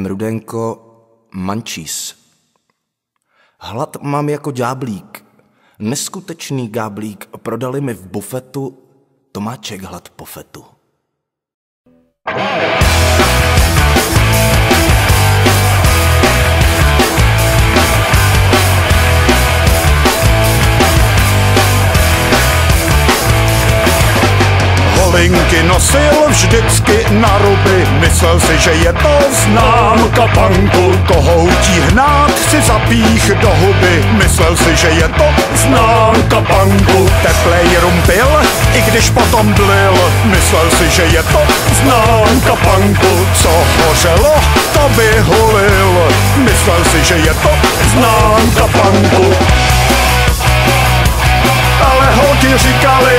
Rudenko Mančís. Hlad mám jako ďáblík, neskutečný gáblík, prodali mi v bufetu Tomáček hlad po fetu. Holinky nosil vždycky na ruby, myslel si, že je to známka punku. Kohoutí hnát si zapích do huby, myslel si, že je to známka punku. Teplej rum pil, i když potom blil, myslel si, že je to známka punku. Co hořelo, to vyhulil, myslel si, že je to známka punku. Ale holky říkali,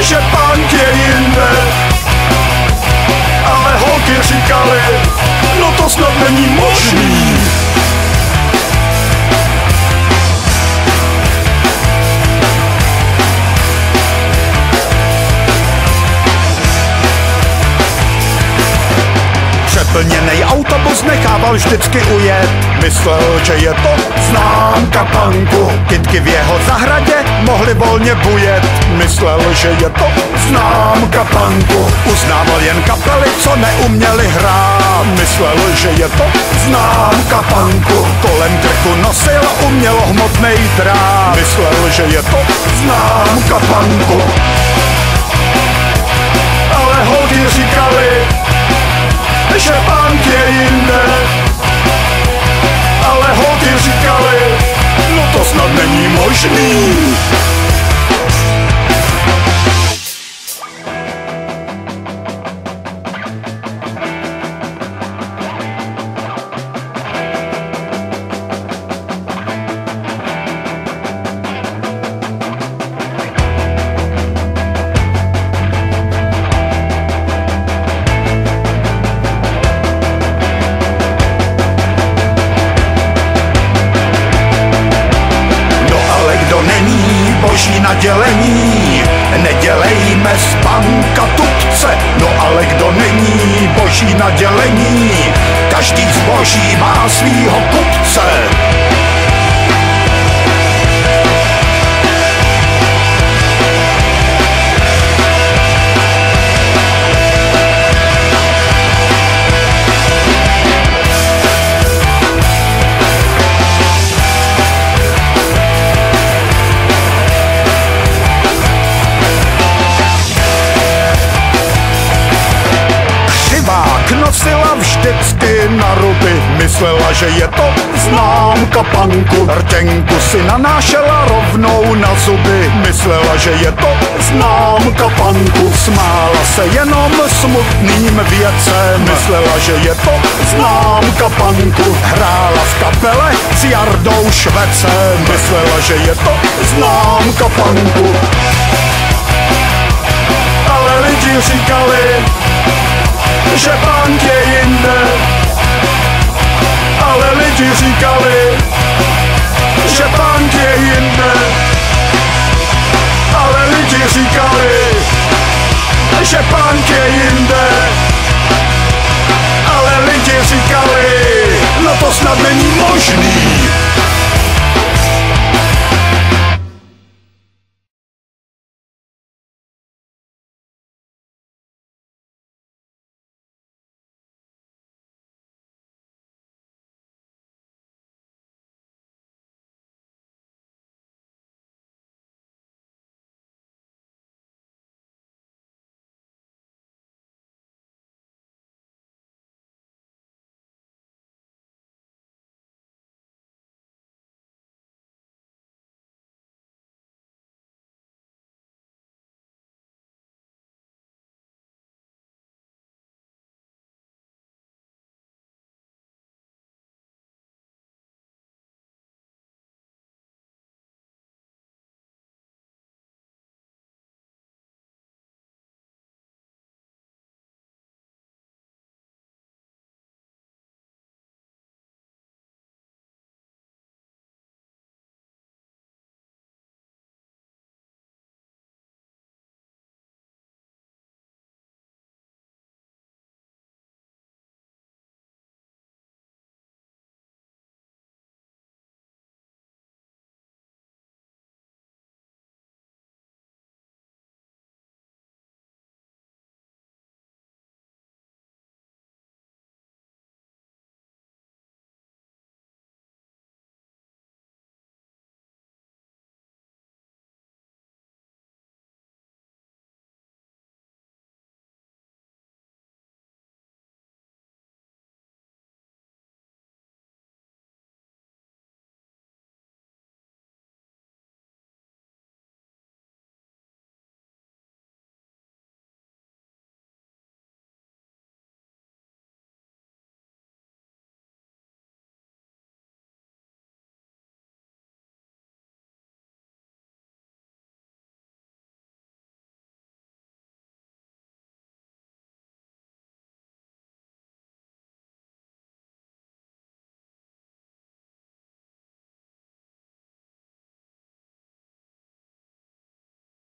že punk je jinde, ale holky říkali, no to snad není možný. Přeplněnej autobus nechával vždycky ujet, myslel, že je to známka punku. Kytky v jeho zahradě mohly volně bujet, myslel, že je to známka punku. Uznával jen kapely, co neuměli hrát, myslel, že je to známka punku. Kolem krku nosil umělohmotnej drát, myslel, že je to známka punku. Ale holky říkali, že punk je jinde, ale holky říkali, no to snad není možný. Boží nadělení, nedělejme z panka tutce. No ale kdo není boží nadělení, každý zboží má svýho kupce. Nosila vždycky na ruby, myslela, že je to známka punku. Rtěnku si nanášela rovnou na zuby, myslela, že je to známka punku. Smála se jenom smutným věcem, myslela, že je to známka punku. Hrála v kapele s Jardou Švecem, myslela, že je to známka punku. Ale lidi říkali, že punk je jinde, ale lidi říkali, že punk je jinde, ale lidi říkali, že punk je jinde, ale lidi říkali, no to snad není možný.